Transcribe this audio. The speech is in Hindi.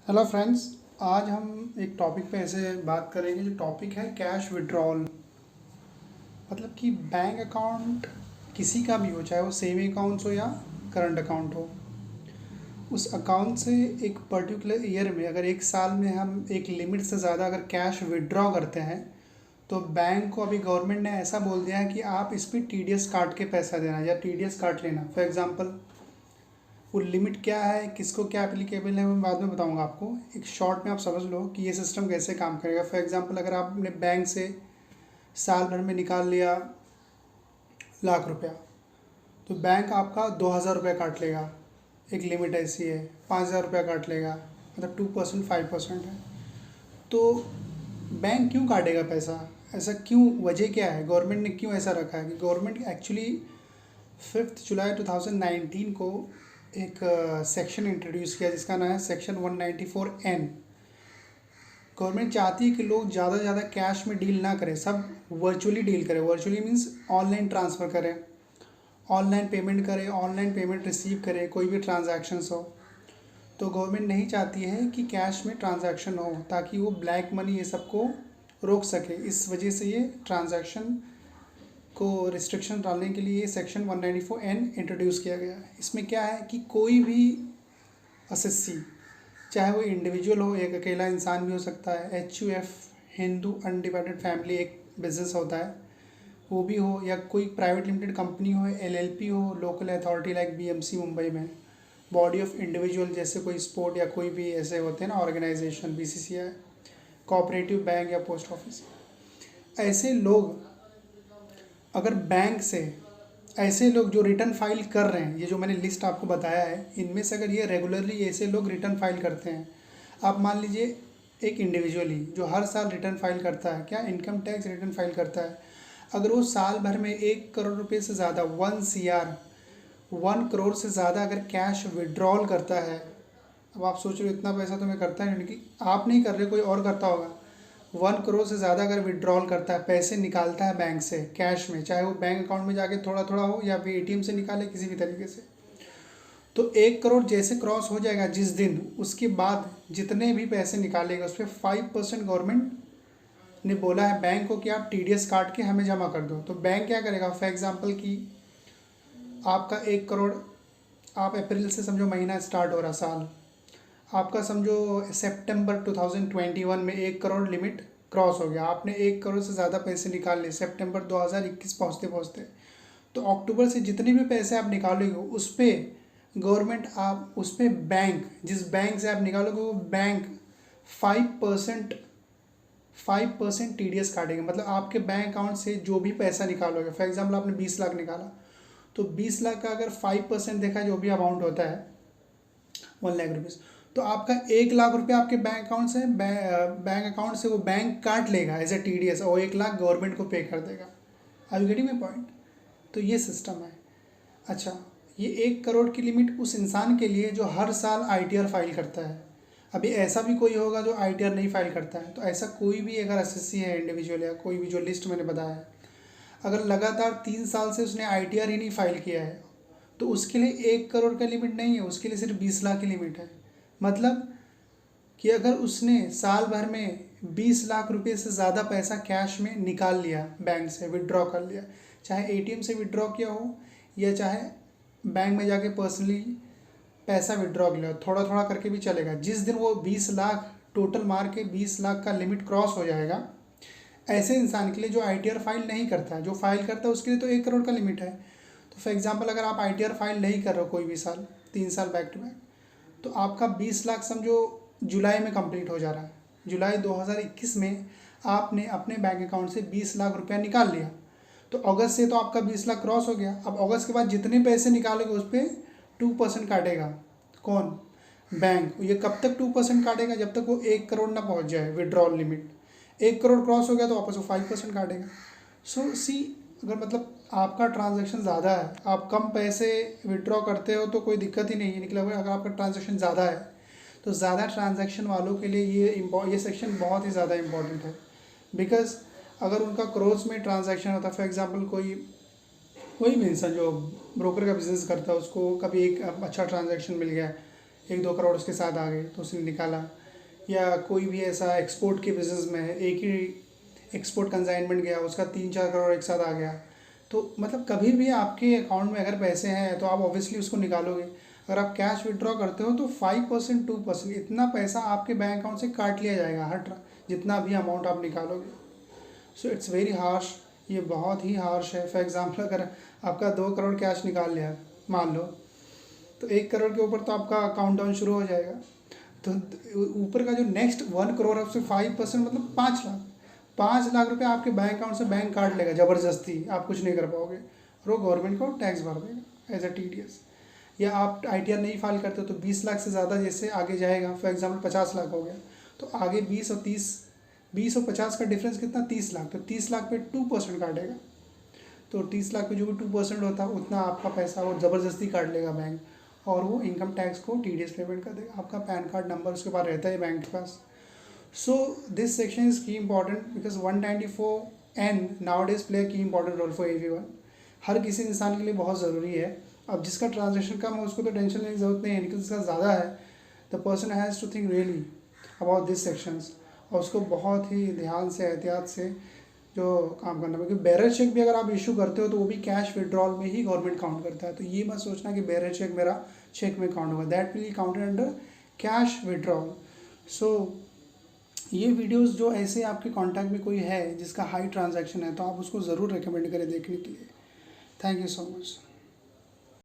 Hello friends. आज हम एक टॉपिक पे ऐसे बात करेंगे जो टॉपिक है कैश विड्रॉल। मतलब कि बैंक अकाउंट किसी का भी हो, चाहे वो सेविंग अकाउंट्स हो या करंट अकाउंट हो, उस अकाउंट से एक पर्टिकुलर ईयर में अगर एक साल में हम एक लिमिट से ज़्यादा अगर कैश विड्रॉ करते हैं तो बैंक को अभी गवर्नमेंट ने ऐसा बोल दिया है कि आप इस पर टीडीएस काट के पैसा देना या टीडीएस काट लेना। फॉर एग्जांपल वो लिमिट क्या है, किसको क्या एप्लीकेबल है, मैं बाद में बताऊंगा आपको। एक शॉर्ट में आप समझ लो कि ये सिस्टम कैसे काम करेगा। फॉर एग्जांपल अगर आपने बैंक से साल भर में निकाल लिया लाख रुपया, तो बैंक आपका 2,000 रुपया काट लेगा। एक लिमिट ऐसी है, 5,000 रुपया काट लेगा। मतलब 2%, 5% है। तो बैंक क्यों काटेगा पैसा? ऐसा क्यों, वजह क्या है, गवर्नमेंट ने क्यों ऐसा रखा है? कि गवर्नमेंट एक्चुअली 5 जुलाई 2019 को एक सेक्शन इंट्रोड्यूस किया जिसका नाम है सेक्शन 194N। गवर्नमेंट चाहती है कि लोग ज़्यादा से ज़्यादा कैश में डील ना करें, सब वर्चुअली डील करें। वर्चुअली मीन्स ऑनलाइन ट्रांसफ़र करें, ऑनलाइन पेमेंट करें, ऑनलाइन पेमेंट रिसीव करें, कोई भी ट्रांजैक्शंस हो। तो गवर्नमेंट नहीं चाहती है कि कैश में ट्रांजैक्शन हो, ताकि वो ब्लैक मनी ये सब को रोक सके। इस वजह से ये ट्रांजैक्शन को रिस्ट्रिक्शन डालने के लिए सेक्शन 194N इंट्रोड्यूस किया गया है। इसमें क्या है कि कोई भी एसएससी, चाहे वो इंडिविजुअल हो, एक अकेला इंसान भी हो सकता है, HUF हिंदू अनडिवाइडेड फैमिली एक बिजनेस होता है वो भी हो, या कोई प्राइवेट लिमिटेड कंपनी हो, LLP हो, local authority like BMC Mumbai में, बॉडी ऑफ इंडिविजुअल जैसे कोई स्पोर्ट या कोई भी ऐसे होते हैं ना ऑर्गेनाइजेशन, BCCI, कोऑपरेटिव बैंक या पोस्ट ऑफिस, ऐसे लोग अगर बैंक से, ऐसे लोग जो रिटर्न फाइल कर रहे हैं, ये जो मैंने लिस्ट आपको बताया है, इनमें से अगर ये रेगुलरली ऐसे लोग रिटर्न फाइल करते हैं, आप मान लीजिए एक इंडिविजुअली जो हर साल रिटर्न फाइल करता है, क्या इनकम टैक्स रिटर्न फाइल करता है, अगर वो साल भर में 1 करोड़ रुपये से ज़्यादा 1 करोड़ से ज़्यादा अगर कैश विड्रॉल करता है। अब आप सोच रहे हो इतना पैसा तो मैं करता है नहीं, कि आप नहीं कर रहे, कोई और करता होगा। 1 करोड़ से ज़्यादा अगर विड्रॉल करता है, पैसे निकालता है बैंक से कैश में, चाहे वो बैंक अकाउंट में जाके थोड़ा थोड़ा हो या फिर ATM से निकाले किसी भी तरीके से, तो 1 करोड़ जैसे क्रॉस हो जाएगा जिस दिन, उसके बाद जितने भी पैसे निकालेगा उस पर 5% गवर्नमेंट ने बोला है बैंक को कि आप TDS काट के हमें जमा कर दो। तो बैंक क्या करेगा, फॉर एग्जाम्पल कि आपका 1 करोड़, आप अप्रैल से समझो महीना स्टार्ट हो रहा साल, आपका समझो सितंबर 2021 में 1 करोड़ लिमिट क्रॉस हो गया, आपने 1 करोड़ से ज़्यादा पैसे निकाल लिए सितंबर 2021 पहुँचते पहुँचते, तो अक्टूबर से जितने भी पैसे आप निकालोगे उस पर गवर्नमेंट, आप उस पर बैंक, जिस बैंक से आप निकालोगे वो बैंक 5% 5% TDS काटेंगे। मतलब आपके बैंक अकाउंट से जो भी पैसा निकालोगे, फॉर एग्जाम्पल आपने 20 लाख निकाला, तो 20 लाख का अगर 5% देखा, जो भी अमाउंट होता है 1 लाख रुपीज़, तो आपका 1 लाख रुपया आपके बैंक अकाउंट से, बैंक अकाउंट से वो बैंक काट लेगा एज ए TDS, और 1 लाख गवर्नमेंट को पे कर देगा। I getting my point? तो ये सिस्टम है। अच्छा, ये 1 करोड़ की लिमिट उस इंसान के लिए जो हर साल ITR फाइल करता है। अभी ऐसा भी कोई होगा जो ITR नहीं फाइल करता है, तो ऐसा कोई भी अगर SSC है इंडिविजुअल या कोई भी जो लिस्ट मैंने बताया है, अगर लगातार 3 साल से उसने ITR ही नहीं फाइल किया है, तो उसके लिए 1 करोड़ का लिमिट नहीं है, उसके लिए सिर्फ 20 लाख की लिमिट है। मतलब कि अगर उसने साल भर में 20 लाख रुपए से ज़्यादा पैसा कैश में निकाल लिया, बैंक से विड्रॉ कर लिया, चाहे ATM से विड्रॉ किया हो या चाहे बैंक में जाके पर्सनली पैसा विड्रॉ किया, थोड़ा थोड़ा करके भी चलेगा। जिस दिन वो 20 लाख टोटल मार के 20 लाख का लिमिट क्रॉस हो जाएगा, ऐसे इंसान के लिए जो ITR फाइल नहीं करता है, जो फाइल करता है उसके लिए तो 1 करोड़ का लिमिट है। तो फॉर एग्जांपल अगर आप ITR फाइल नहीं कर रहे हो कोई भी साल, 3 साल बैक टू बैक, तो आपका 20 लाख समझो जुलाई में कंप्लीट हो जा रहा है। जुलाई 2021 में आपने अपने बैंक अकाउंट से 20 लाख रुपया निकाल लिया, तो अगस्त से तो आपका 20 लाख क्रॉस हो गया। अब अगस्त के बाद जितने पैसे निकालोगे उस पर 2% काटेगा। कौन? बैंक। ये कब तक 2% काटेगा? जब तक वो 1 करोड़ ना पहुंच जाए विड्रॉल लिमिट। 1 करोड़ क्रॉस हो गया तो वापस वो 5% काटेगा। सो सी, अगर मतलब आपका ट्रांजैक्शन ज़्यादा है, आप कम पैसे विड्रॉ करते हो तो कोई दिक्कत ही नहीं है, निकला हुआ। अगर आपका ट्रांजैक्शन ज़्यादा है तो ज़्यादा ट्रांजैक्शन वालों के लिए ये सेक्शन बहुत ही ज़्यादा इंपॉर्टेंट है। बिकॉज अगर उनका क्रोर्स में ट्रांजैक्शन होता है, फॉर एग्जांपल कोई भी इंसान जो ब्रोकर का बिजनेस करता है, उसको कभी एक अच्छा ट्रांजैक्शन मिल गया 1-2 करोड़ उसके साथ आ गए तो उसने निकाला, या कोई भी ऐसा एक्सपोर्ट के बिजनेस में है, एक ही एक्सपोर्ट कंसाइनमेंट गया, उसका 3-4 करोड़ एक साथ आ गया। तो मतलब कभी भी आपके अकाउंट में अगर पैसे हैं तो आप ऑब्वियसली उसको निकालोगे। अगर आप कैश विड्रॉ करते हो तो 5% 2% इतना पैसा आपके बैंक अकाउंट से काट लिया जाएगा जितना भी अमाउंट आप निकालोगे। सो इट्स वेरी हार्श, ये बहुत ही हार्श है। फॉर एग्जांपल अगर आपका 2 करोड़ कैश निकाल लिया मान लो, तो 1 करोड़ के ऊपर तो आपका काउंटडाउन शुरू हो जाएगा। तो ऊपर का जो नेक्स्ट 1 करोड़ है उससे 5% मतलब 5 लाख, 5 लाख रुपये आपके बैंक अकाउंट से बैंक काट लेगा ज़बरदस्ती, आप कुछ नहीं कर पाओगे और वो गवर्नमेंट को टैक्स भर देगा एज अ TDS। या आप ITR नहीं फाइल करते तो 20 लाख से ज़्यादा जैसे आगे जाएगा, फॉर एग्जांपल 50 लाख हो गया तो आगे 20 और 50 का डिफरेंस कितना, 30 लाख, तो 30 लाख पे 2% काटेगा। तो 30 लाख पे जो भी 2% होता है उतना आपका पैसा वो ज़बरदस्ती काट लेगा बैंक, और वो इनकम टैक्स को TDS पेमेंट कर देगा। आपका पैन कार्ड नंबर उसके पास रहता है बैंक के पास। सो दिस सेक्शन इज़ की इम्पॉर्टेंट बिकॉज 194N नाउ-a-डेज प्ले की इम्पॉर्टेंट रोल फॉर एवरीवन। हर किसी इंसान के लिए बहुत ज़रूरी है। अब जिसका ट्रांजेक्शन कम है उसको तो टेंशन लेने की ज़रूरत नहीं है, लेकिन जिसका ज़्यादा है the person has to think really about this sections, और उसको बहुत ही ध्यान से एहतियात से जो काम करना है। क्योंकि बेरर चेक भी अगर आप इशू करते हो तो वो भी कैश विड्रॉल में ही गवर्नमेंट काउंट करता है। तो ये मत सोचना कि बेरर चेक मेरा चेक में काउंट होगा, that will counted under cash withdrawal. So ये वीडियोस जो ऐसे आपके कांटेक्ट में कोई है जिसका हाई ट्रांजैक्शन है तो आप उसको ज़रूर रिकमेंड करें देखने के लिए। Thank you so much.